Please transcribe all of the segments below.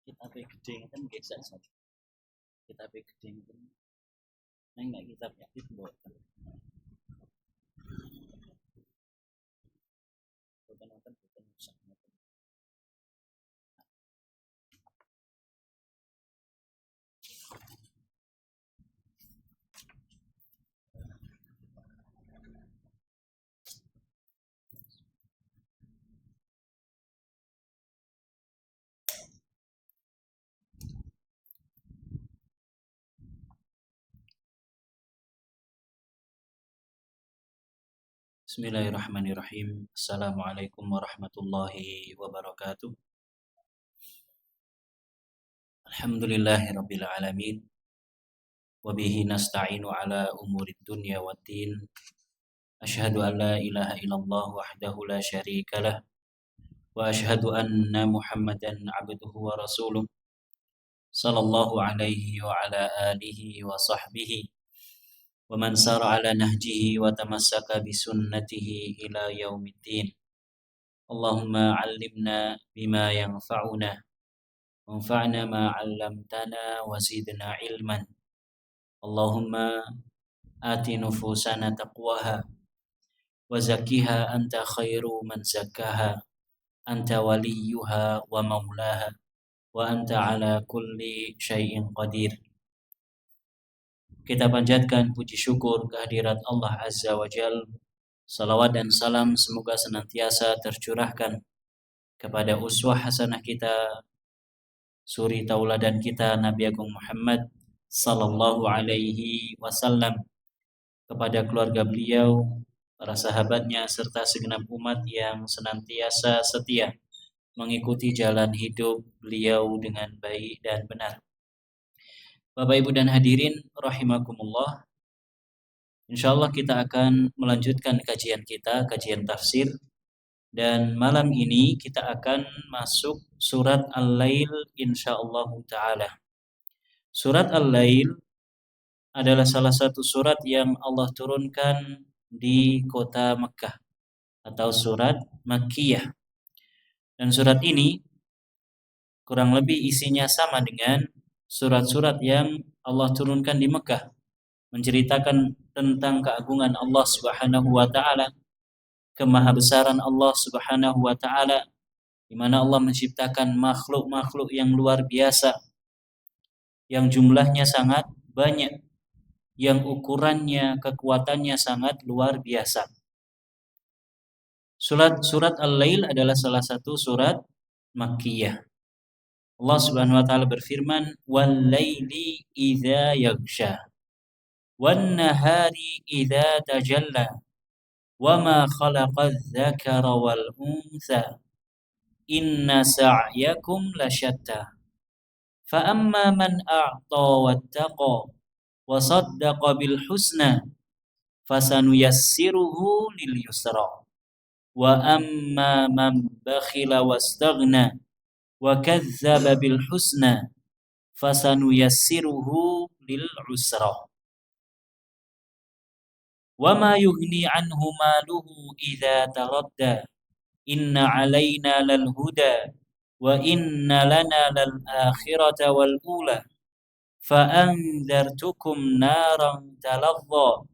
Kitabe gedhe ngeten nggih sak kitabe gedhe ngeten. Neng nek kitab hadis mboten. Mboten wonten boten sak ngeten. Bismillahirrahmanirrahim. Assalamualaikum warahmatullahi wabarakatuh. Alhamdulillahirabbil alamin. Wa bihi nasta'inu ala umurid dunya waddin. Asyhadu an la ilaha illallah wahdahu la syarikalah wa asyhadu anna Muhammadan abduhu wa rasuluh sallallahu alaihi wa ala alihi wa sahbihi wa man sara ala nahjihi wa tamassaka bi sunnatihi ila yaumiddin. Allahumma 'allimna bima yanfa'una wanfa'na ma 'allamtana wa zidna ilman. Allahumma ati nufusana taqwaha wa zakkiha anta khairu man zakkaha anta waliyuha wa maulaha wa anta ala kulli syai'in qadir. Kita panjatkan puji syukur kehadirat Allah Azza wa Jal. Salawat dan salam semoga senantiasa tercurahkan kepada uswah hasanah kita, suri tauladan kita, Nabi Agung Muhammad sallallahu alaihi wasallam, kepada keluarga beliau, para sahabatnya, serta segenap umat yang senantiasa setia mengikuti jalan hidup beliau dengan baik dan benar. Bapak Ibu dan hadirin rahimakumullah, insyaallah kita akan melanjutkan kajian kita, kajian tafsir. Dan malam ini kita akan masuk surat Al-Lail insyaallah ta'ala. Surat Al-Lail adalah salah satu surat yang Allah turunkan di kota Mekah atau surat Makkiyah. Dan surat ini kurang lebih isinya sama dengan surat-surat yang Allah turunkan di Mekah, menceritakan tentang keagungan Allah Subhanahu wa taala, kemahabesaran Allah Subhanahu wa taala, di mana Allah menciptakan makhluk-makhluk yang luar biasa, yang jumlahnya sangat banyak, yang ukurannya, kekuatannya sangat luar biasa. Surat Al-Lail adalah salah satu surat Makkiyah. Allah Subhanahu wa taala berfirman, "Wal-laili idza yaghsha, wan-nahari idza tajalla, wama khalaqadz-dzakara wal-untha, inna sa'yakum lasyatta. Fa amma man a'ta wattaqa wa saddaqa bil husna fasanuyassiruhu lil yusra. Wa amma man bakhila wastaghna wa kadzdzaba bil husna fasanuyassiruhu lil usra. Wa ma yughni anhu maluhu idza taradda. Inna 'alaina lal huda wa inna lana lal akhirata wal ula. Fa anzartukum naran talazza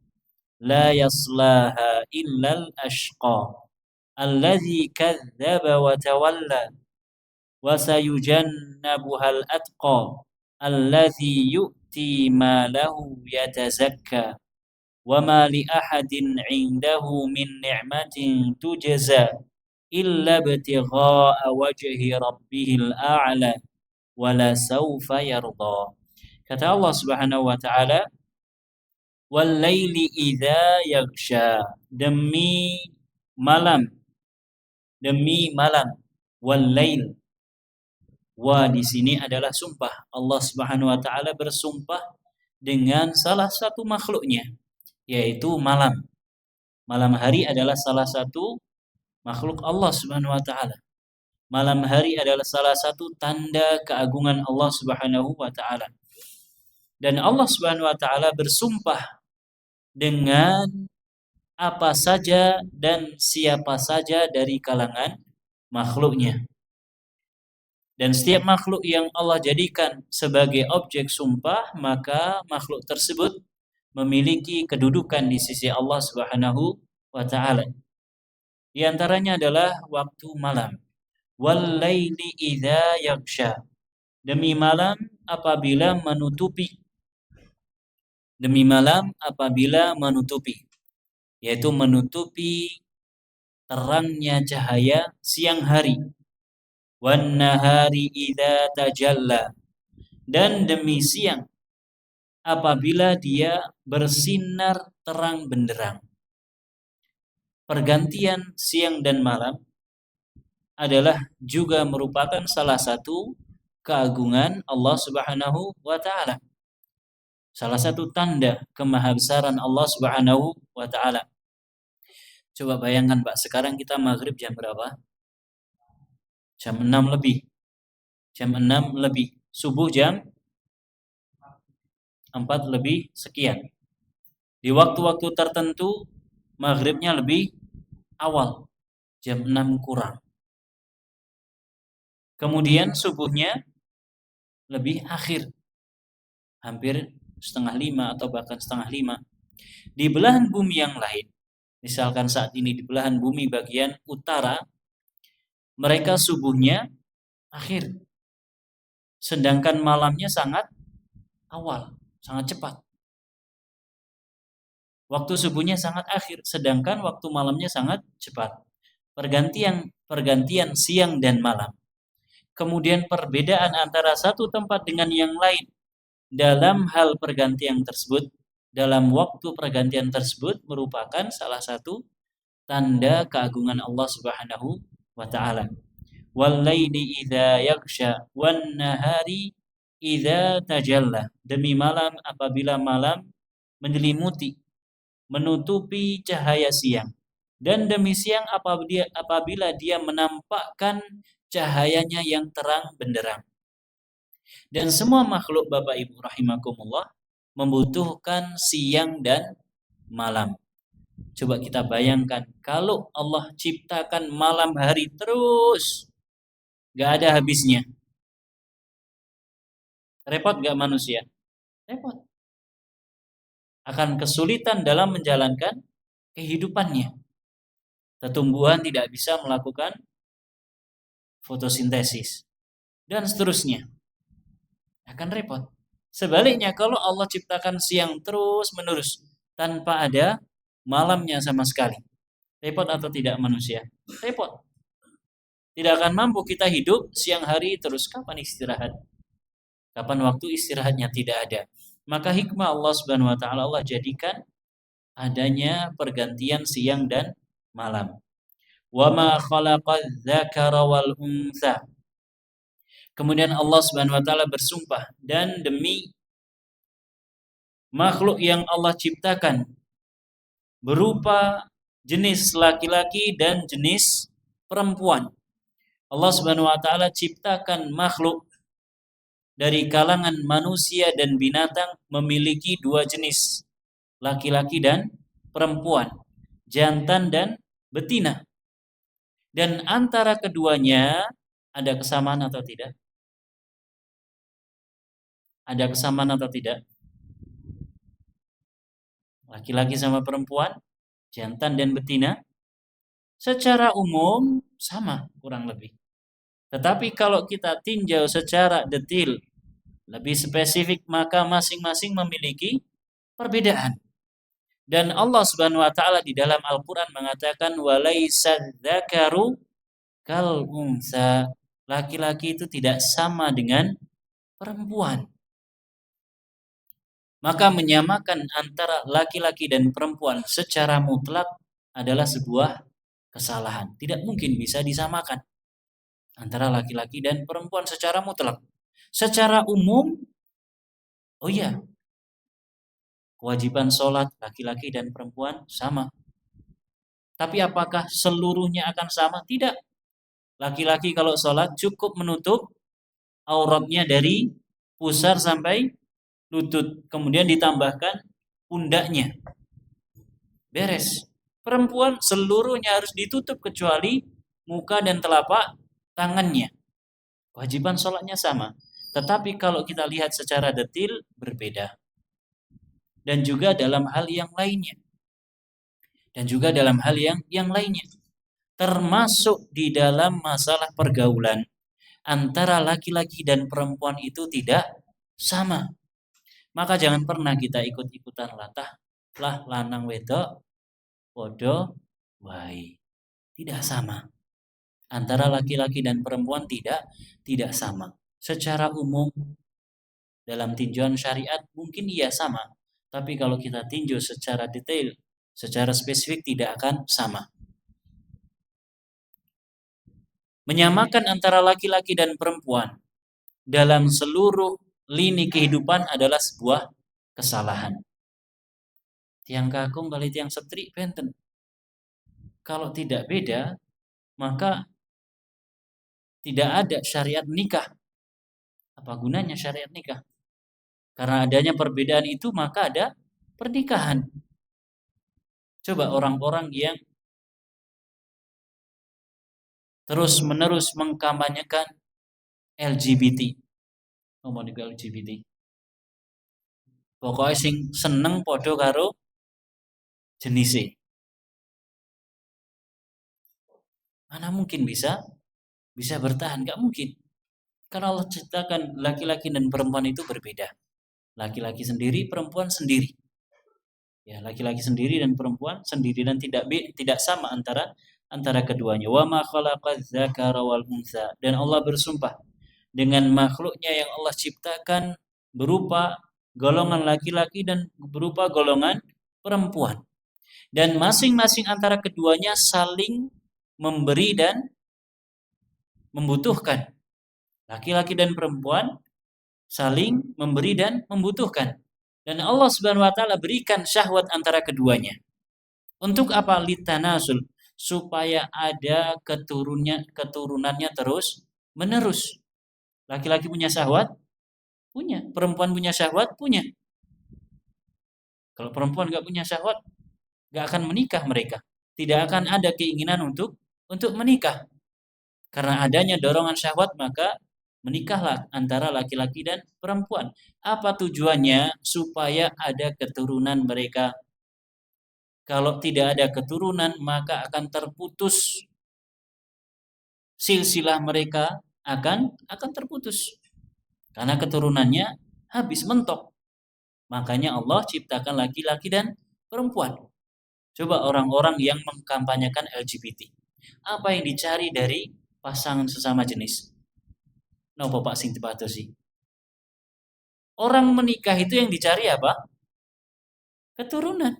la yaslaha illa al ashqa alladzi kadzdzaba wa tawalla wa sayujannabuha al atqa alladzi yu'ti malahu yatazakka wa ma li ahadin 'indahu min ni'matin tujza illa ibtigha'a wajhi rabbihil a'la wa la sawfa yarda. Kata Allah Subhanahu wa taala, wal laili idza yaghsha, demi malam, wal lail. Wa di sini adalah sumpah. Allah Subhanahu wa taala bersumpah dengan salah satu makhluknya, yaitu malam. Malam hari adalah salah satu makhluk Allah Subhanahu wa taala. Malam hari adalah salah satu tanda keagungan Allah Subhanahu wa taala. Dan Allah Subhanahu wa taala bersumpah dengan apa saja dan siapa saja dari kalangan makhluknya. Dan setiap makhluk yang Allah jadikan sebagai objek sumpah, maka makhluk tersebut memiliki kedudukan di sisi Allah Subhanahu wa taala. Di antaranya adalah waktu malam. Wal laili idza yaghsha. Demi malam apabila menutupi. Demi malam apabila menutupi, yaitu menutupi terangnya cahaya siang hari. Wan nahari idza tajalla. Dan demi siang apabila dia bersinar terang benderang. Pergantian siang dan malam adalah juga merupakan salah satu keagungan Allah Subhanahu wa taala. Salah satu tanda kemahabesaran Allah Subhanahu wa taala. Coba bayangkan Pak, sekarang kita maghrib jam berapa? Jam 6 lebih. Jam 6 lebih. Subuh jam 4 lebih sekian. Di waktu-waktu tertentu maghribnya lebih awal. Jam 6 kurang. Kemudian subuhnya lebih akhir. Hampir setengah 5 atau bahkan setengah 5. Di belahan bumi yang lain, misalkan saat ini di belahan bumi bagian utara, mereka subuhnya akhir. Sedangkan malamnya sangat awal, sangat cepat. Waktu subuhnya sangat akhir, sedangkan waktu malamnya sangat cepat. Pergantian siang dan malam. Kemudian perbedaan antara satu tempat dengan yang lain dalam hal pergantian tersebut, dalam waktu pergantian tersebut merupakan salah satu tanda keagungan Allah Subhanahu wa taala. Wal laili idza yaghsha wan nahari idza tajalla. Demi malam apabila malam menyelimuti, menutupi cahaya siang. Dan demi siang apabila dia menampakkan cahayanya yang terang benderang. Dan semua makhluk Bapak Ibu rahimakumullah membutuhkan siang dan malam. Coba kita bayangkan, kalau Allah ciptakan malam hari terus, gak ada habisnya. Repot gak manusia? Repot. Akan kesulitan dalam menjalankan kehidupannya. Tumbuhan tidak bisa melakukan fotosintesis. Dan seterusnya. Akan repot. Sebaliknya kalau Allah ciptakan siang terus menerus tanpa ada malamnya sama sekali, repot atau tidak manusia? Repot. Tidak akan mampu kita hidup siang hari terus. Kapan istirahat? Kapan waktu istirahatnya? Tidak ada. Maka hikmah Allah Subhanahu wa taala, Allah jadikan adanya pergantian siang dan malam. Wa ma khalaqadz dzakara wal untha. Kemudian Allah Subhanahu wa taala bersumpah, dan demi makhluk yang Allah ciptakan berupa jenis laki-laki dan jenis perempuan. Allah Subhanahu wa taala ciptakan makhluk dari kalangan manusia dan binatang memiliki dua jenis, laki-laki dan perempuan, jantan dan betina. Dan antara keduanya ada kesamaan atau tidak? Ada kesamaan atau tidak? Laki-laki sama perempuan, jantan dan betina, secara umum sama kurang lebih. Tetapi kalau kita tinjau secara detail, lebih spesifik, maka masing-masing memiliki perbedaan. Dan Allah Subhanahu wa taala di dalam Al-Qur'an mengatakan walaisa dzakaru kal untha. Laki-laki itu tidak sama dengan perempuan. Maka menyamakan antara laki-laki dan perempuan secara mutlak adalah sebuah kesalahan. Tidak mungkin bisa disamakan antara laki-laki dan perempuan secara mutlak. Secara umum, oh iya, kewajiban sholat laki-laki dan perempuan sama. Tapi apakah seluruhnya akan sama? Tidak. Laki-laki kalau sholat cukup menutup auratnya dari pusar sampai lutut. Kemudian ditambahkan pundaknya. Beres. Perempuan seluruhnya harus ditutup kecuali muka dan telapak tangannya. Kewajiban sholatnya sama. Tetapi kalau kita lihat secara detil berbeda. Dan juga dalam hal yang lainnya. Termasuk di dalam masalah pergaulan antara laki-laki dan perempuan itu tidak sama. Maka jangan pernah kita ikut-ikutan latah lah lanang wedok podo wae. Tidak sama. Antara laki-laki dan perempuan tidak sama. Secara umum dalam tinjauan syariat mungkin iya sama, tapi kalau kita tinjau secara detail, secara spesifik tidak akan sama. Menyamakan antara laki-laki dan perempuan dalam seluruh lini kehidupan adalah sebuah kesalahan. Tiang kakung kali tiang setrik benten. Kalau tidak beda, maka tidak ada syariat nikah. Apa gunanya syariat nikah? Karena adanya perbedaan itu maka ada pernikahan. Coba orang-orang yang terus-menerus mengkampanyekan LGBT. Ngomong LGBT. Pokoknya sing seneng podo karo jenise. Mana mungkin bisa bertahan? Gak mungkin. Karena Allah ciptakan laki-laki dan perempuan itu berbeda. Laki-laki sendiri, perempuan sendiri. Ya, laki-laki sendiri dan perempuan sendiri dan tidak sama antara keduanya. Wa ma khalaqaz dzakara wal untha. Dan Allah bersumpah dengan makhluknya yang Allah ciptakan berupa golongan laki-laki dan berupa golongan perempuan. Dan masing-masing antara keduanya saling memberi dan membutuhkan. Laki-laki dan perempuan saling memberi dan membutuhkan. Dan Allah Subhanahu wa taala berikan syahwat antara keduanya. Untuk apa? Litanasul, supaya ada keturunannya terus menerus. Laki-laki punya syahwat? Punya. Perempuan punya syahwat? Punya. Kalau perempuan nggak punya syahwat, nggak akan menikah mereka. Tidak akan ada keinginan untuk menikah. Karena adanya dorongan syahwat, maka menikahlah antara laki-laki dan perempuan. Apa tujuannya? Supaya ada keturunan mereka. Kalau tidak ada keturunan, maka akan terputus silsilah mereka akan terputus. Karena keturunannya habis mentok. Makanya Allah ciptakan laki-laki dan perempuan. Coba orang-orang yang mengkampanyekan LGBT. Apa yang dicari dari pasangan sesama jenis? Napa Pak sing dipatosi? Orang menikah itu yang dicari apa? Keturunan.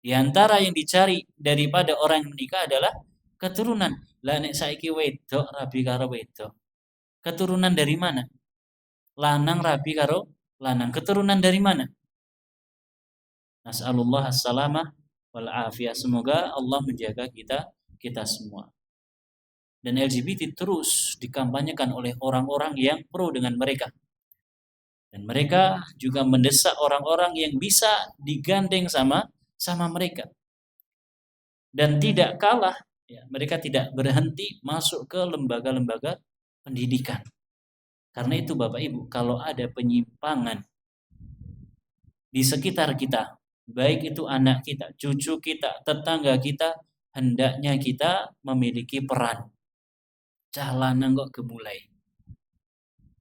Di antara yang dicari daripada orang yang menikah adalah keturunan. Lah nek saiki wedok rabi karo wedok. Keturunan dari mana? Lanang rabi karo lanang. Keturunan dari mana? Nas'alullah as-salamah wal afiyah. Semoga Allah menjaga kita semua. Dan LGBT terus dikampanyekan oleh orang-orang yang pro dengan mereka. Dan mereka juga mendesak orang-orang yang bisa digandeng sama mereka. Dan tidak kalah, ya, mereka tidak berhenti masuk ke lembaga-lembaga pendidikan. Karena itu Bapak Ibu, kalau ada penyimpangan di sekitar kita, baik itu anak kita, cucu kita, tetangga kita, hendaknya kita memiliki peran. Jalanan kok gemulai.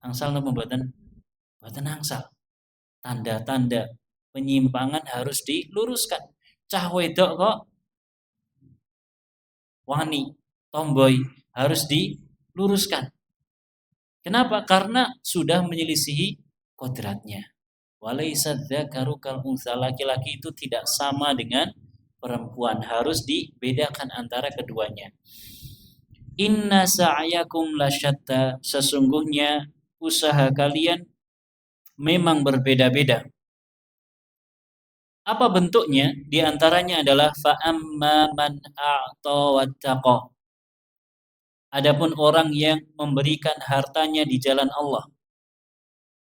Angsal napa mboten? Mboten angsal. Tanda-tanda penyimpangan harus diluruskan. Cah wedok kok wani, tomboy, harus diluruskan. Kenapa? Karena sudah menyelisihi kodratnya. Walaisa dzakaru kal untha. Laki-laki itu tidak sama dengan perempuan, harus dibedakan antara keduanya. Inna sa'yakum lasyatta. Sesungguhnya usaha kalian memang berbeda-beda. Apa bentuknya? Di antaranya adalah fa'amma man a'ta wattaqa. Adapun orang yang memberikan hartanya di jalan Allah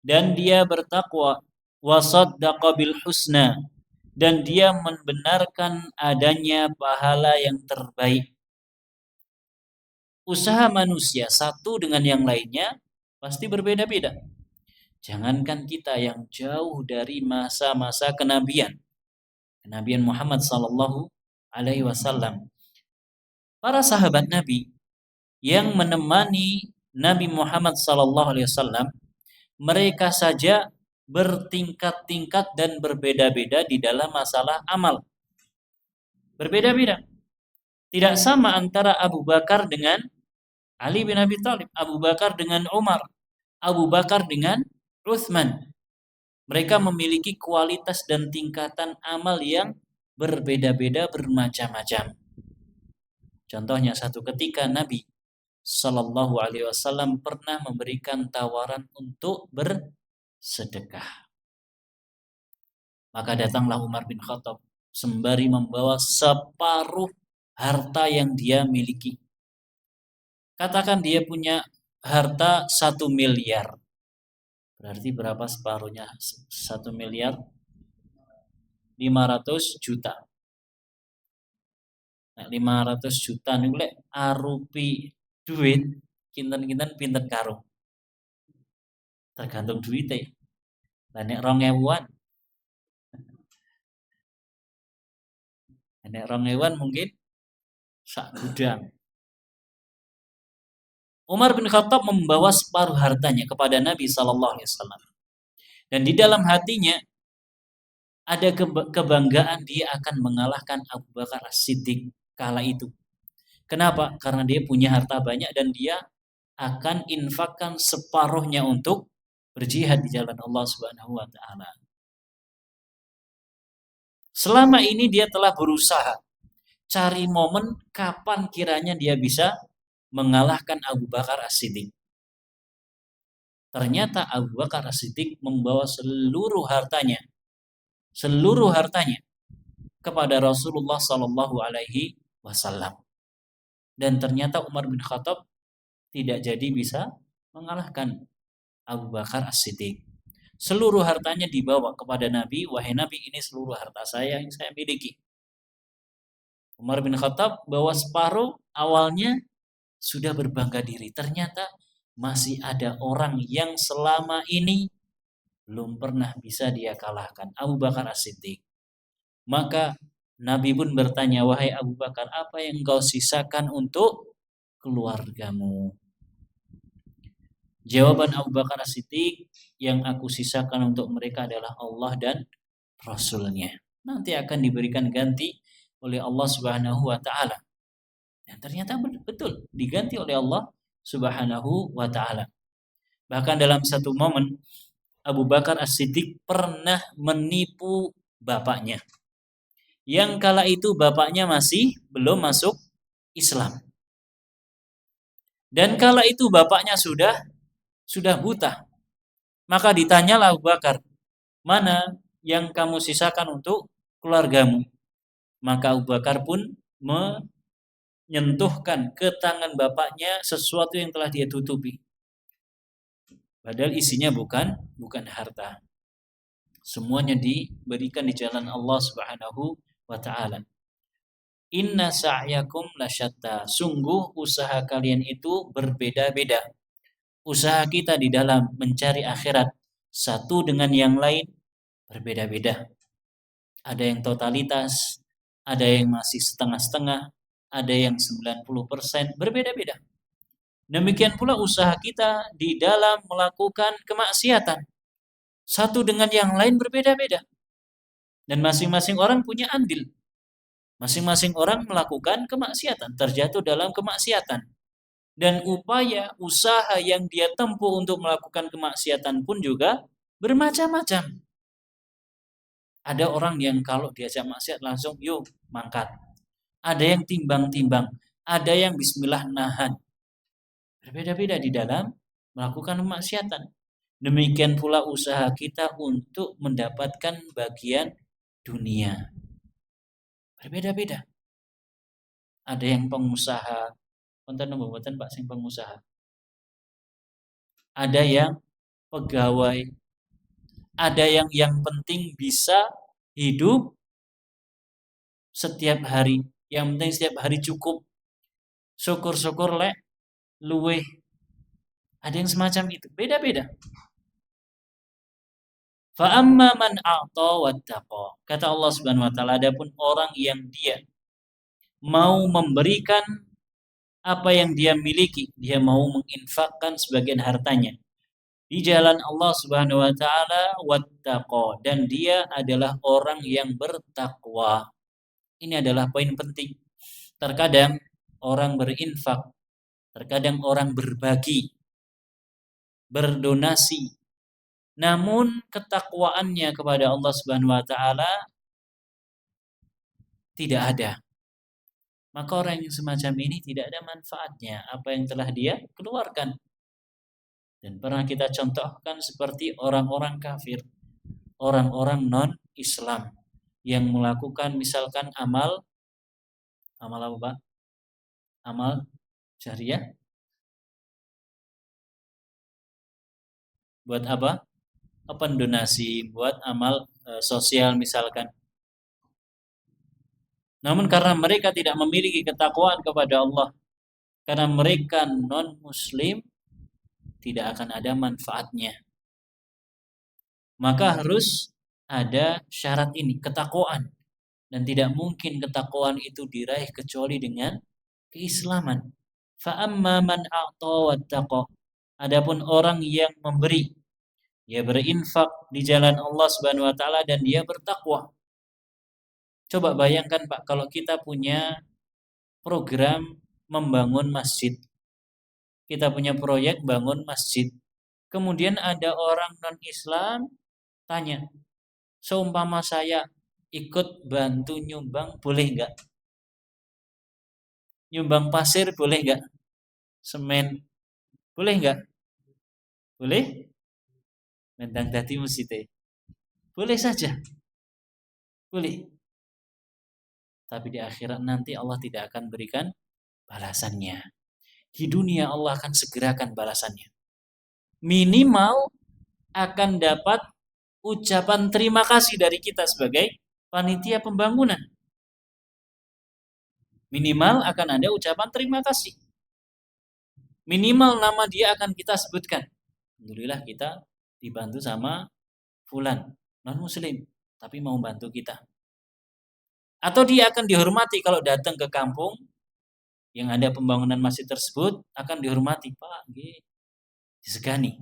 dan dia bertakwa, wasaddaqa bil husna, dan dia membenarkan adanya pahala yang terbaik. Usaha manusia satu dengan yang lainnya pasti berbeda-beda. Jangankan kita yang jauh dari masa-masa kenabian Muhammad sallallahu alaihi wasallam. Para sahabat Nabi yang menemani Nabi Muhammad sallallahu alaihi wasallam, mereka saja bertingkat-tingkat dan berbeda-beda di dalam masalah amal. Berbeda-beda. Tidak sama antara Abu Bakar dengan Ali bin Abi Thalib, Abu Bakar dengan Umar, Abu Bakar dengan Utsman. Mereka memiliki kualitas dan tingkatan amal yang berbeda-beda, bermacam-macam. Contohnya, satu ketika Nabi Sallallahu Alaihi Wasallam pernah memberikan tawaran untuk bersedekah. Maka datanglah Umar bin Khattab sembari membawa separuh harta yang dia miliki. Katakan dia punya harta 1 miliar. Berarti berapa separuhnya? 1 miliar 500 juta. Nah, 500 juta nih lek arupi duit kinten-kinten pinten karo. Tergantung duitnya. Lah nek 2000-an. Nek 2000-an mungkin sak gudang. Umar bin Khattab membawa separuh hartanya kepada Nabi sallallahu alaihi wasallam. Dan di dalam hatinya ada kebanggaan dia akan mengalahkan Abu Bakar As-Siddiq kala itu. Kenapa? Karena dia punya harta banyak dan dia akan infakkan separuhnya untuk berjihad di jalan Allah Subhanahu wa taala. Selama ini dia telah berusaha cari momen kapan kiranya dia bisa mengalahkan Abu Bakar As-Siddiq. Ternyata Abu Bakar As-Siddiq membawa seluruh hartanya kepada Rasulullah Sallallahu Alaihi Wasallam. Dan ternyata Umar bin Khattab tidak jadi bisa mengalahkan Abu Bakar As-Siddiq. Seluruh hartanya dibawa kepada Nabi, wahai Nabi, ini seluruh harta saya yang saya miliki. Umar bin Khattab bawa separuh, awalnya sudah berbangga diri. Ternyata masih ada orang yang selama ini belum pernah bisa dia kalahkan, Abu Bakar As-Siddiq. Maka Nabi pun bertanya, wahai Abu Bakar, apa yang kau sisakan untuk keluargamu? Jawaban Abu Bakar As-Siddiq, yang aku sisakan untuk mereka adalah Allah dan Rasulnya. Nanti akan diberikan ganti oleh Allah Subhanahu wa taala. Dan ternyata betul diganti oleh Allah Subhanahu wa taala. Bahkan dalam satu momen Abu Bakar As-Siddiq pernah menipu bapaknya. Yang kala itu bapaknya masih belum masuk Islam. Dan kala itu bapaknya sudah buta. Maka ditanyalah Abu Bakar, mana yang kamu sisakan untuk keluargamu? Maka Abu Bakar pun menyentuhkan ke tangan bapaknya sesuatu yang telah dia tutupi. Padahal isinya bukan harta. Semuanya diberikan di jalan Allah Subhanahu wa taala. Inna sa'yakum lasyatta. Sungguh usaha kalian itu berbeda-beda. Usaha kita di dalam mencari akhirat satu dengan yang lain berbeda-beda. Ada yang totalitas, ada yang masih setengah-setengah, ada yang 90%, berbeda-beda. Demikian pula usaha kita di dalam melakukan kemaksiatan. Satu dengan yang lain berbeda-beda. Dan masing-masing orang punya andil. Masing-masing orang melakukan kemaksiatan, terjatuh dalam kemaksiatan. Dan upaya usaha yang dia tempuh untuk melakukan kemaksiatan pun juga bermacam-macam. Ada orang yang kalau diajak maksiat langsung yuk mangkat. Ada yang timbang-timbang, ada yang bismillah nahan. Berbeda-beda di dalam melakukan kemaksiatan. Demikian pula usaha kita untuk mendapatkan bagian dunia. Berbeda-beda. Ada yang pengusaha, wonten Pak sing pengusaha. Ada yang pegawai. Ada yang penting bisa hidup setiap hari. Yang penting setiap hari cukup. Syukur-syukur lek luweh. Ada yang semacam itu. Beda-beda. Fa amma man a'ta wattaqa. Kata Allah Subhanahu wa taala, adapun orang yang dia mau memberikan apa yang dia miliki, dia mau menginfakkan sebagian hartanya di jalan Allah Subhanahu wa taala, wattaqa, dan dia adalah orang yang bertakwa. Ini adalah poin penting. Terkadang orang berinfak, terkadang orang berbagi, berdonasi, namun ketakwaannya kepada Allah Subhanahu wa taala tidak ada. Maka orang yang semacam ini tidak ada manfaatnya apa yang telah dia keluarkan. Dan pernah kita contohkan seperti orang-orang kafir, orang-orang non-Islam yang melakukan misalkan amal apa Pak? Amal jariah. Buat apa? Open donasi, buat amal sosial misalkan. Namun karena mereka tidak memiliki ketakwaan kepada Allah, karena mereka non-muslim, tidak akan ada manfaatnya. Maka harus ada syarat ini, ketakwaan. Dan tidak mungkin ketakwaan itu diraih kecuali dengan keislaman. Fa amma man a'ta wattaqa. Adapun orang yang memberi, dia berinfak di jalan Allah Subhanahu wa taala dan dia bertakwa. Coba bayangkan Pak, kalau kita punya program membangun masjid. Kita punya proyek bangun masjid. Kemudian ada orang non-Islam tanya, seumpama saya ikut bantu nyumbang boleh nggak? Nyumbang pasir boleh nggak? Semen boleh nggak? Boleh? Mendang dadi musite. Boleh saja. Boleh. Tapi di akhirat nanti Allah tidak akan berikan balasannya. Di dunia Allah akan segerakan balasannya. Minimal akan dapat ucapan terima kasih dari kita sebagai panitia pembangunan. Minimal akan ada ucapan terima kasih. Minimal nama dia akan kita sebutkan. Alhamdulillah kita dibantu sama fulan, non-muslim, tapi mau bantu kita. Atau dia akan dihormati kalau datang ke kampung yang ada pembangunan masjid tersebut, akan dihormati, Pak, disegani.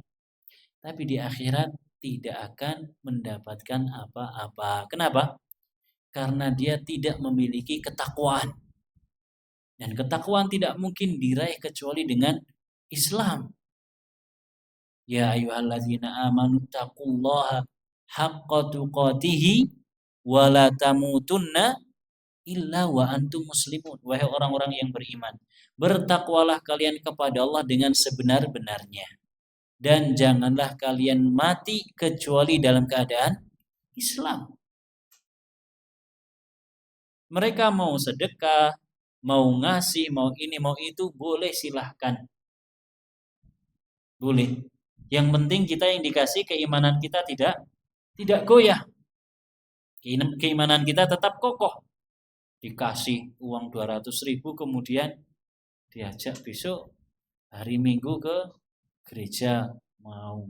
Tapi di akhirat tidak akan mendapatkan apa-apa. Kenapa? Karena dia tidak memiliki ketakwaan. Dan ketakwaan tidak mungkin diraih kecuali dengan Islam. Ya ayyuhalladzina amanu taqullaha haqqa tuqatih wa la tamutunna illa wa antum muslimun. Wahai orang-orang yang beriman, bertakwalah kalian kepada Allah dengan sebenar-benarnya. Dan janganlah kalian mati kecuali dalam keadaan Islam. Mereka mau sedekah, mau ngasih, mau ini, mau itu, boleh, silahkan. Boleh. Yang penting kita yang dikasih keimanan kita tidak goyah. Keimanan kita tetap kokoh. Dikasih uang 200.000 kemudian diajak besok hari Minggu ke gereja mau.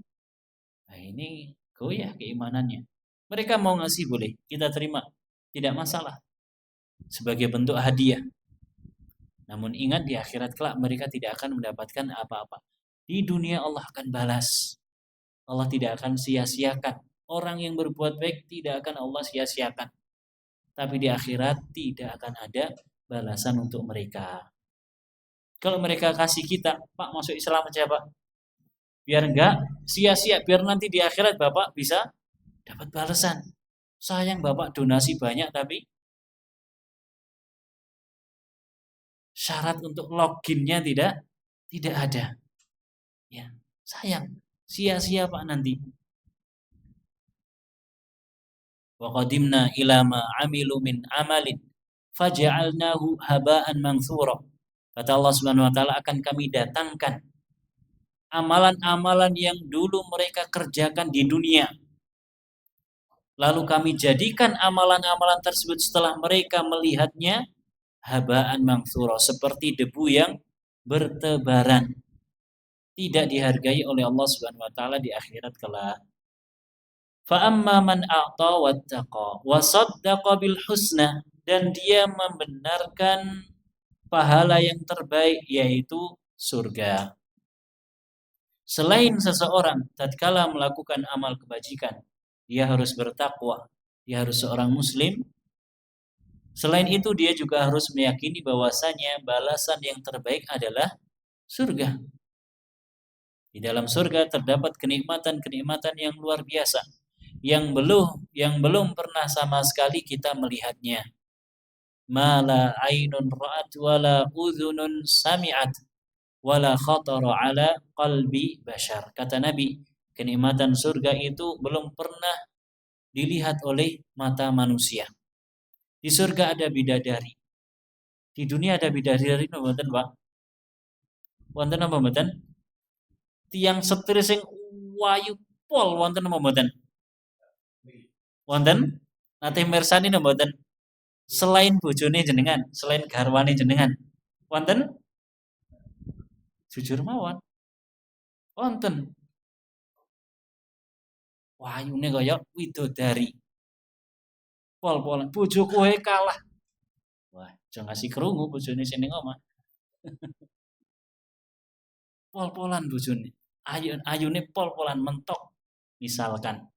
Nah ini goyah keimanannya. Mereka mau ngasih boleh, kita terima. Tidak masalah. Sebagai bentuk hadiah. Namun ingat di akhirat kelak mereka tidak akan mendapatkan apa-apa. Di dunia Allah akan balas. Allah tidak akan sia-siakan. Orang yang berbuat baik tidak akan Allah sia-siakan. Tapi di akhirat tidak akan ada balasan untuk mereka. Kalau mereka kasih kita, Pak masuk Islam aja Pak. Biar enggak sia-sia, biar nanti di akhirat Bapak bisa dapat balasan. Sayang Bapak donasi banyak tapi syarat untuk loginnya tidak ada. Ya, sayang, sia-sia Pak nanti. Wa qadimna ila ma amilu min amalin faja'alnahu haba'an manthura. Kata Allah Subhanahu wa taala, akan kami datangkan amalan-amalan yang dulu mereka kerjakan di dunia. Lalu kami jadikan amalan-amalan tersebut setelah mereka melihatnya haba'an manthura, seperti debu yang bertebaran, tidak dihargai oleh Allah Subhanahu wa taala di akhirat kelak. Fa amma man a'ta wattaqa wa saddaqa bil husna, dan dia membenarkan pahala yang terbaik yaitu surga. Selain seseorang tatkala melakukan amal kebajikan, dia harus bertakwa, dia harus seorang muslim. Selain itu dia juga harus meyakini bahwasanya balasan yang terbaik adalah surga. Di dalam surga terdapat kenikmatan-kenikmatan yang luar biasa yang belum pernah sama sekali kita melihatnya. Mala ainun ra'at wala udhunun sami'at wala khatara ala qalbi bashar. Kata Nabi, kenikmatan surga itu belum pernah dilihat oleh mata manusia. Di surga ada bidadari. Di dunia ada bidadari mboten, Pak? Wonten apa mboten? Tiang setir sing wayu pol wonten apa mboten? Wonten? Nate mirsani napa mboten? Selain bojone jenengan, selain garwane jenengan. Wonten? Jujur mawon. Wonten. Wayune kaya widodari. Pol-polan bojoku wae kalah. Wah, aja ngasih krungu bojone sing ning omah. Pol-polan bojone. Ayune pol-polan mentok misalkan.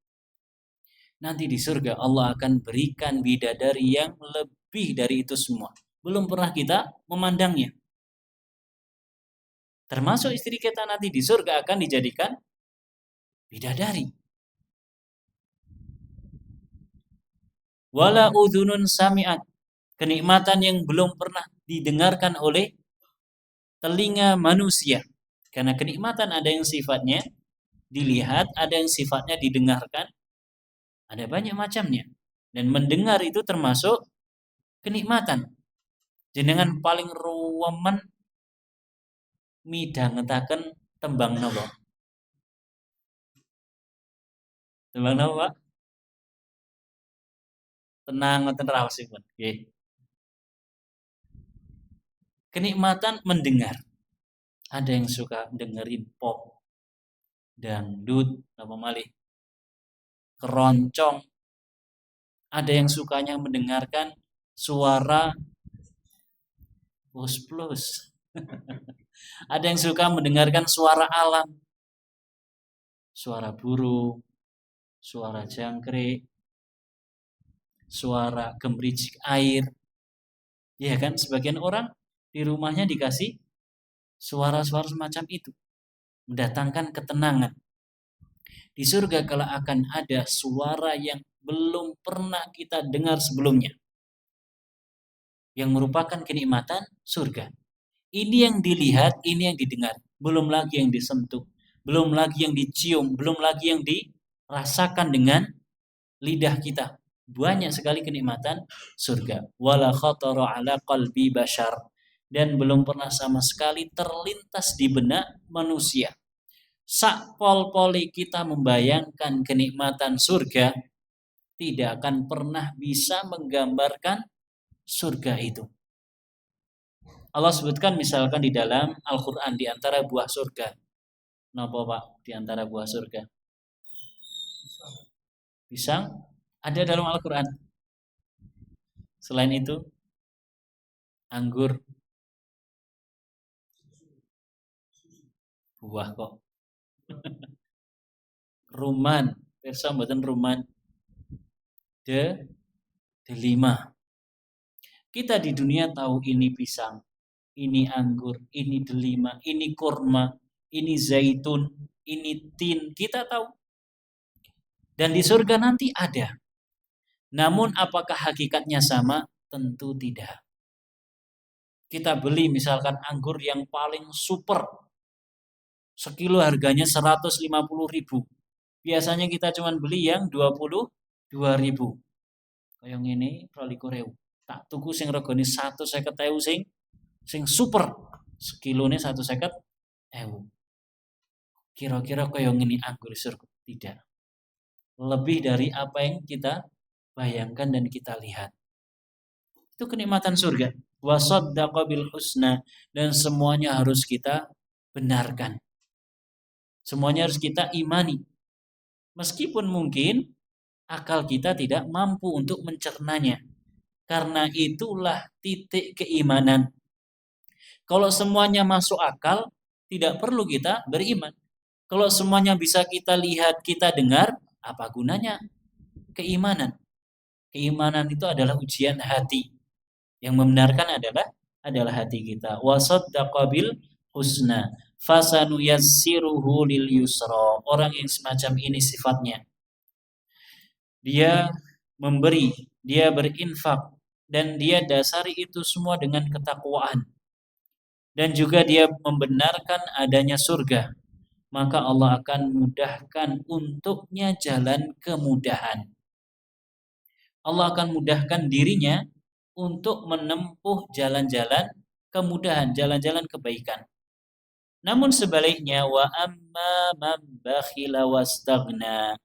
Nanti di surga Allah akan berikan bidadari yang lebih dari itu semua. Belum pernah kita memandangnya. Termasuk istri kita nanti di surga akan dijadikan bidadari. Wala udhunun sami'at, kenikmatan yang belum pernah didengarkan oleh telinga manusia. Karena kenikmatan ada yang sifatnya dilihat, ada yang sifatnya didengarkan, ada banyak macamnya. Dan mendengar itu termasuk kenikmatan. Jenengan paling ruwemen midhangetaken tembang napa? Tembang napa, Pak? Tenang ngoten raosipun. Nggih. Kenikmatan mendengar. Ada yang suka dengerin pop, dangdut, apa malih, keroncong. Ada yang sukanya mendengarkan suara plus. Ada yang suka mendengarkan suara alam, suara burung, suara jangkrik, suara gemericik air. Ya kan, sebagian orang di rumahnya dikasih suara-suara semacam itu, mendatangkan ketenangan. Di surga kalau akan ada suara yang belum pernah kita dengar sebelumnya, yang merupakan kenikmatan surga. Ini yang dilihat, ini yang didengar, belum lagi yang disentuh, belum lagi yang dicium, belum lagi yang dirasakan dengan lidah kita. Banyak sekali kenikmatan surga. Wala khatara ala qalbi bashar, dan belum pernah sama sekali terlintas di benak manusia. Sak pol-poli kita membayangkan kenikmatan surga, tidak akan pernah bisa menggambarkan surga itu. Allah sebutkan misalkan di dalam Al-Quran di antara buah surga. Napa Pak? Di antara buah surga. Pisang ada dalam Al-Quran. Selain itu, anggur, buah kok. Ruman, pirsa mboten ruman. Delima. Kita di dunia tahu ini pisang, ini anggur, ini delima, ini kurma, ini zaitun, ini tin. Kita tahu. Dan di surga nanti ada. Namun apakah hakikatnya sama? Tentu tidak. Kita beli misalkan anggur yang paling super. Sekilo harganya 150.000. Biasanya kita cuma beli yang 22.000. Kayak ngene 22.000. Tak tuku sing regane 150.000 sing super. Sekilone 150.000. Kira-kira kayak ngene anggur surga? Tidak. Lebih dari apa yang kita bayangkan dan kita lihat. Itu kenikmatan surga. wa saddaqa bil husna, dan semuanya harus kita benarkan. Semuanya harus kita imani. Meskipun mungkin akal kita tidak mampu untuk mencernanya. Karena itulah titik keimanan. Kalau semuanya masuk akal, tidak perlu kita beriman. Kalau semuanya bisa kita lihat, kita dengar, apa gunanya keimanan? Keimanan itu adalah ujian hati. Yang membenarkan adalah hati kita. Wa saddaqa bil husna fasanuyassiruhu lil yusra. Orang yang semacam ini sifatnya. Dia memberi, dia berinfak, dan dia dasari itu semua dengan ketakwaan. Dan juga dia membenarkan adanya surga. Maka Allah akan mudahkan untuknya jalan kemudahan. Allah akan mudahkan dirinya untuk menempuh jalan-jalan kemudahan, jalan-jalan kebaikan. Namun sebaliknya, wa amma man bakhila wastaghna.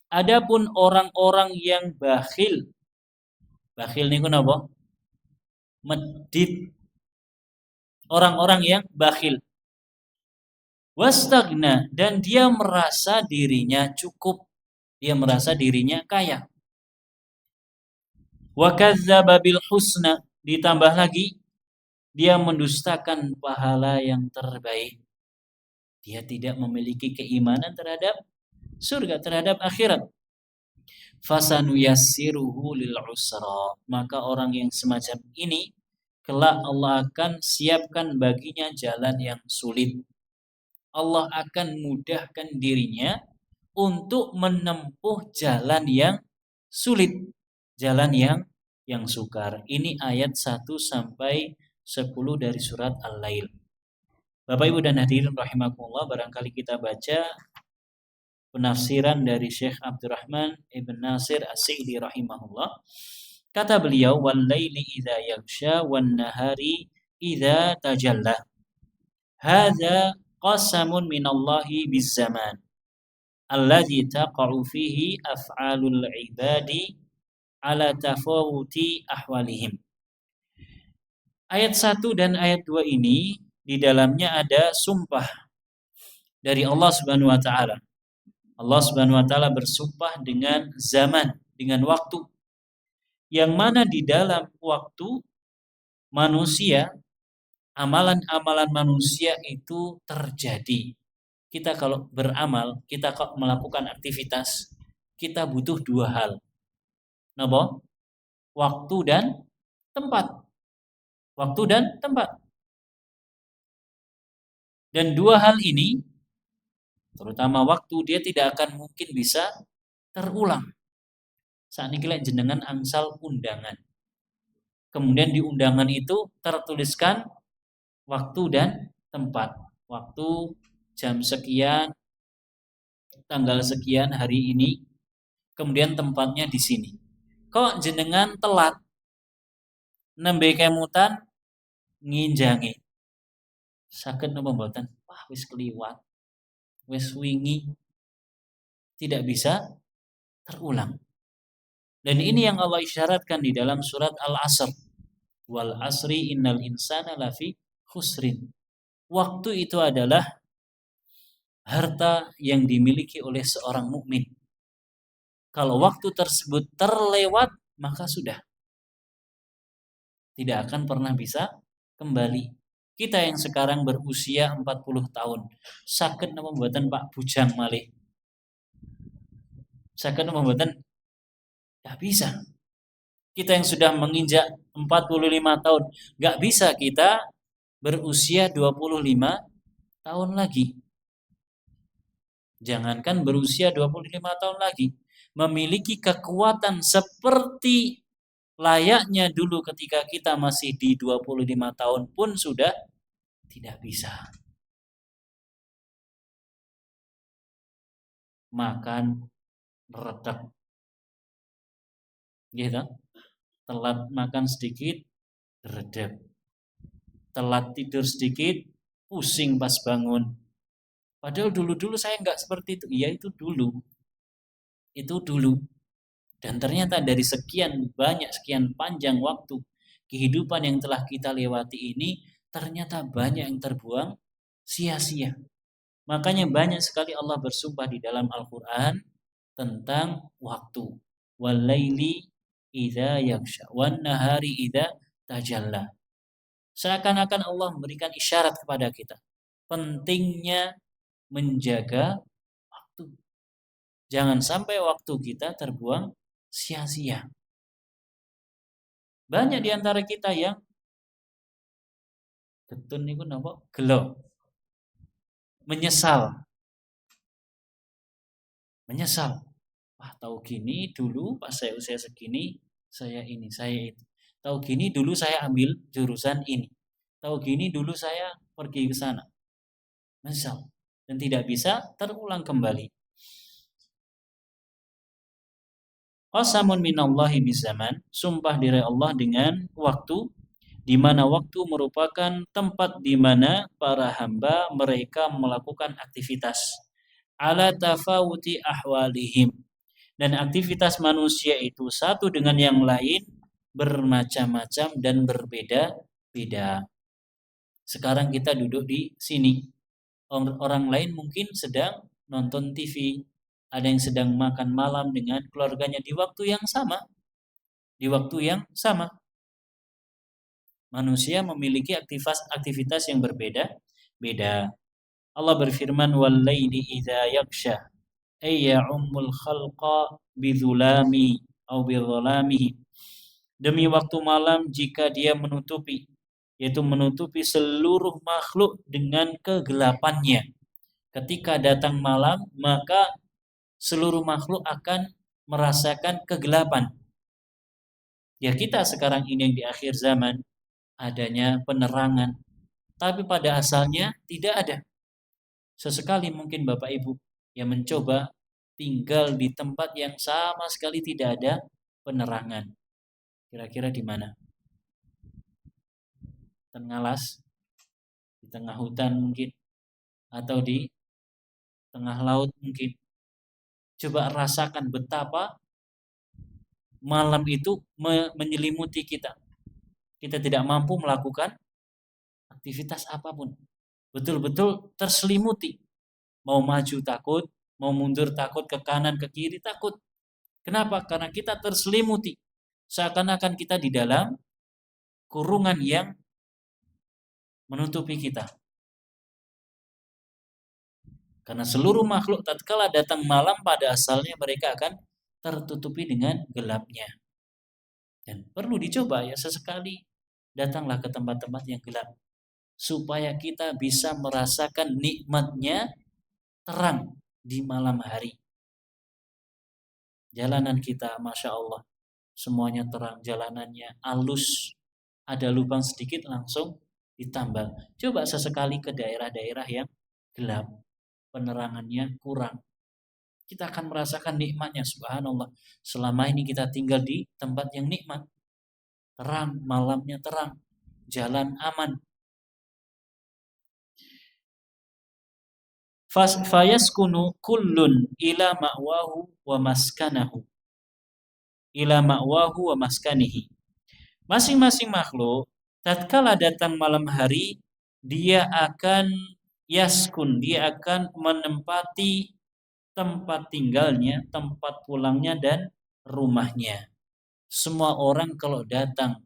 Adapun orang-orang yang bakhil niku napa? Medit. Orang-orang yang bakhil. Wastaghna, dan dia merasa dirinya cukup. Dia merasa dirinya kaya. Wa kadzdzaba bil husna, ditambah lagi dia mendustakan pahala yang terbaik. Dia tidak memiliki keimanan terhadap surga, terhadap akhirat. Fasanuyassiruhu lil usra. Maka orang yang semacam ini kelak Allah akan siapkan baginya jalan yang sulit. Allah akan mudahkan dirinya untuk menempuh jalan yang sulit, jalan yang sukar. Ini ayat 1 sampai 10 dari surat Al-Lail. Bapak Ibu dan hadirin rahimakumullah, barangkali kita baca penafsiran dari Syekh Abdurrahman Ibn Nasir As-Sa'di rahimahullah. Kata beliau, wal laili idza yaghsha wan nahari idza tajalla. Hadza qasamun minallahi bizzaman alladzi taqa'u fihi af'alul ibadi ala tafawuti ahwalihim. Ayat 1 dan ayat 2 ini di dalamnya ada sumpah dari Allah Subhanahu wa taala. Allah Subhanahu wa taala bersumpah dengan zaman, dengan waktu, yang mana di dalam waktu manusia, amalan-amalan manusia itu terjadi. Kita kalau beramal, kita kalau melakukan aktivitas, kita butuh dua hal. Napa? Waktu dan tempat. Waktu dan tempat. Dan dua hal ini, terutama waktu, dia tidak akan mungkin bisa terulang. Saat ini lek jenengan angsal undangan. Kemudian di undangan itu tertuliskan waktu dan tempat. Waktu jam sekian, tanggal sekian hari ini, kemudian tempatnya di sini. Kok jenengan telat nembe kemutan nginjangi. Saged napa mboten? Wah, wis kliwat. Wis wingi. Tidak bisa terulang. Dan ini yang Allah isyaratkan di dalam surat Al-Asr. Wal asri innal insana lafi khusrin. Waktu itu adalah harta yang dimiliki oleh seorang mukmin. Kalau waktu tersebut terlewat, maka sudah. Tidak akan pernah bisa kembali. Kita yang sekarang berusia 40 tahun, saged napa mboten Pak bujang malih? Saged napa mboten? Tidak bisa. Kita yang sudah menginjak 45 tahun, nggak bisa kita berusia 25 tahun lagi. Jangankan berusia 25 tahun lagi, memiliki kekuatan seperti layaknya dulu ketika kita masih di 25 tahun pun sudah tidak bisa. Makan redak. Gitu. Telat makan sedikit, redep. Telat tidur sedikit, pusing pas bangun. Padahal dulu-dulu saya nggak seperti itu. Iya, itu dulu. Itu dulu. Dan ternyata dari sekian banyak, sekian panjang waktu kehidupan yang telah kita lewati ini ternyata banyak yang terbuang sia-sia. Makanya banyak sekali Allah bersumpah di dalam Al-Quran tentang waktu. Wal-laili idza yaghsha wan nahari idza tajalla. Seakan-akan Allah memberikan isyarat kepada kita pentingnya menjaga waktu. Jangan sampai waktu kita terbuang sia-sia. Banyak di antara kita yang getun niku napa? Gelo. Menyesal. Wah, tahu gini dulu pas saya usia segini saya ini, saya itu. Tahu gini dulu saya ambil jurusan ini. Tahu gini dulu saya pergi ke sana. Menyesal dan tidak bisa terulang kembali. Qasamun minallahi bizaman, sumpah dari Allah dengan waktu, di mana waktu merupakan tempat di mana para hamba mereka melakukan aktivitas ala tafawuti ahwalihim, dan aktivitas manusia itu satu dengan yang lain bermacam-macam dan berbeda-beda. Sekarang kita duduk di sini, orang lain mungkin sedang nonton TV, ada yang sedang makan malam dengan keluarganya di waktu yang sama. Manusia memiliki aktivitas yang berbeda-beda. Allah berfirman, "Wal-laili idza yaghsha ay ya'ummul khalqa bidzulami aw bidzalamihi." Demi waktu malam jika dia menutupi, yaitu menutupi seluruh makhluk dengan kegelapannya. Ketika datang malam, maka seluruh makhluk akan merasakan kegelapan. Ya, kita sekarang ini yang di akhir zaman adanya penerangan, tapi pada asalnya tidak ada. Sesekali mungkin Bapak Ibu yang mencoba tinggal di tempat yang sama sekali tidak ada penerangan. Kira-kira di mana? Tengalas, di tengah hutan mungkin, atau di tengah laut mungkin. Coba rasakan betapa malam itu menyelimuti kita. Kita tidak mampu melakukan aktivitas apapun. Betul-betul terselimuti. Mau maju takut, mau mundur takut, ke kanan, ke kiri takut. Kenapa? Karena kita terselimuti. Seakan-akan kita di dalam kurungan yang menutupi kita. Karena seluruh makhluk tatkala datang malam pada asalnya mereka akan tertutupi dengan gelapnya. Dan perlu dicoba ya, sesekali datanglah ke tempat-tempat yang gelap supaya kita bisa merasakan nikmatnya terang di malam hari. Jalanan kita, Masya Allah, semuanya terang, jalanannya halus, ada lubang sedikit langsung ditambal. Coba sesekali ke daerah-daerah yang gelap, penerangannya kurang, kita akan merasakan nikmatnya. Subhanallah, selama ini kita tinggal di tempat yang nikmat, terang, malamnya terang, jalan aman. Fayaskunu kullun ila ma'wahu wa maskanahu, ila ma'wahu wa maskanihi. Masing-masing makhluk tatkala datang malam hari, dia akan yaskun, dia akan menempati tempat tinggalnya, tempat pulangnya dan rumahnya. Semua orang kalau datang,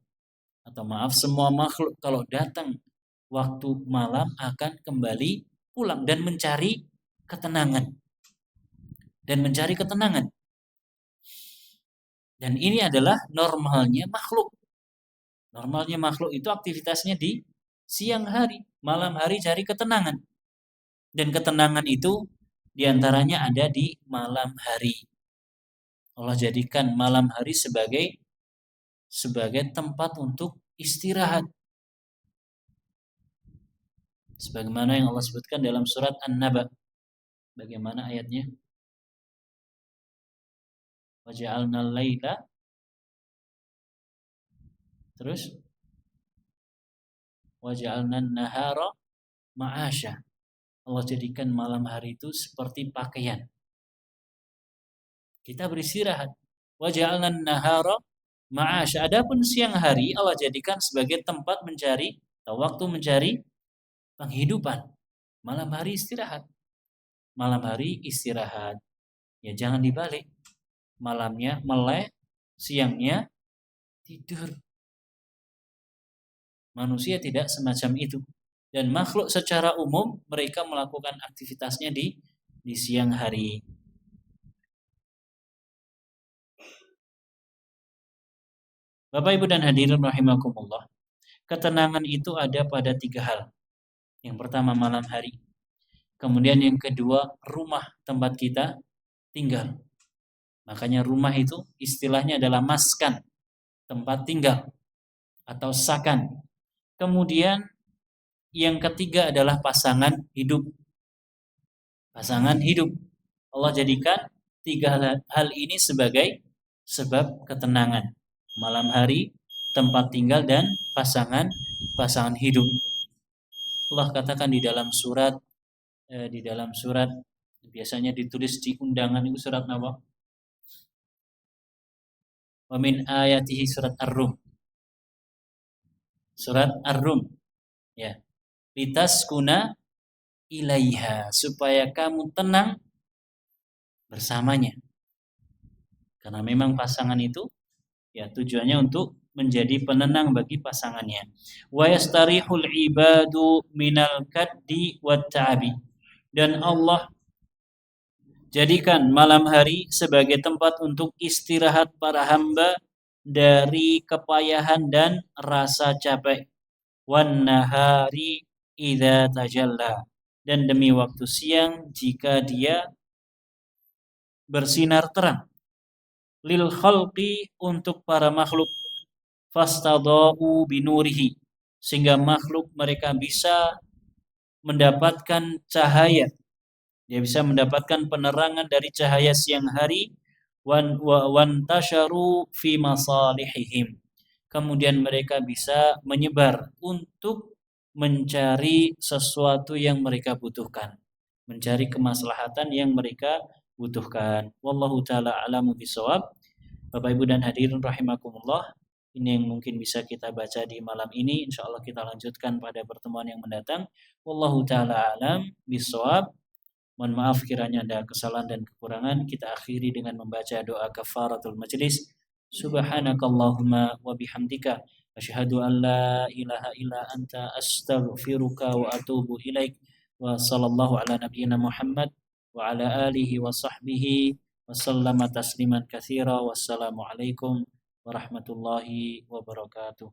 atau maaf, semua makhluk kalau datang waktu malam akan kembali pulang dan mencari ketenangan. Dan ini adalah normalnya makhluk. Normalnya makhluk itu aktivitasnya di siang hari, malam hari cari ketenangan. Dan ketenangan itu diantaranya ada di malam hari. Allah jadikan malam hari sebagai tempat untuk istirahat. Sebagaimana yang Allah sebutkan dalam surat An-Naba. Bagaimana ayatnya? Waja'alnal laila, terus waja'alnan nahara ma'asya. Allah jadikan malam hari itu seperti pakaian. Kita beristirahat. Waja'alnan nahara Ma'ash, adapun siang hari Allah jadikan sebagai tempat mencari atau waktu mencari penghidupan. Malam hari istirahat. Malam hari istirahat. Ya jangan dibalik. Malamnya melek, siangnya tidur. Manusia tidak semacam itu. Dan makhluk secara umum mereka melakukan aktivitasnya di siang hari. Bapak Ibu dan hadirin rahimakumullah. Ketenangan itu ada pada 3 hal. Yang pertama malam hari. Kemudian yang kedua rumah tempat kita tinggal. Makanya rumah itu istilahnya adalah maskan, tempat tinggal atau sakan. Kemudian yang ketiga adalah pasangan hidup. Pasangan hidup. Allah jadikan 3 hal ini sebagai sebab ketenangan. Malam hari, tempat tinggal dan pasangan hidup. Allah katakan di dalam surat biasanya ditulis di undangan itu surat apa? Wa min ayatihi surat Ar-Rum. Surat Ar-Rum. Ya. Litaskuna ilaiha, supaya kamu tenang bersamanya. Karena memang pasangan itu ya tujuannya untuk menjadi penenang bagi pasangannya. Wa yastarihul ibadu minal kaddi wat ta'abi. Dan Allah jadikan malam hari sebagai tempat untuk istirahat para hamba dari kepayahan dan rasa capek. Wan nahari idza tajalla. Dan demi waktu siang jika dia bersinar terang. Lil khalqi, untuk para makhluk, fastadau binurihi, sehingga makhluk mereka bisa mendapatkan cahaya. Dia bisa mendapatkan penerangan dari cahaya siang hari. Wan tasharu fi masalihihim. Kemudian mereka bisa menyebar untuk mencari sesuatu yang mereka butuhkan, mencari kemaslahatan yang mereka butuhkan. Wallahu taala a'lamu bishawab. Bapak Ibu dan hadirin rahimakumullah, ini yang mungkin bisa kita baca di malam ini. Insyaallah kita lanjutkan pada pertemuan yang mendatang. Wallahu taala a'lam bishawab. Mohon maaf kiranya ada kesalahan dan kekurangan. Kita akhiri dengan membaca doa kafaratul majlis. Subhanakallahumma wa bihamdika asyhadu an la ilaha illa anta astaghfiruka wa atubu ilaik. Wa sallallahu ala nabiyyina Muhammad wa ala alihi wa sahbihi wa sallama tasliman katsira. Wassalamualaikum warahmatullahi wabarakatuh.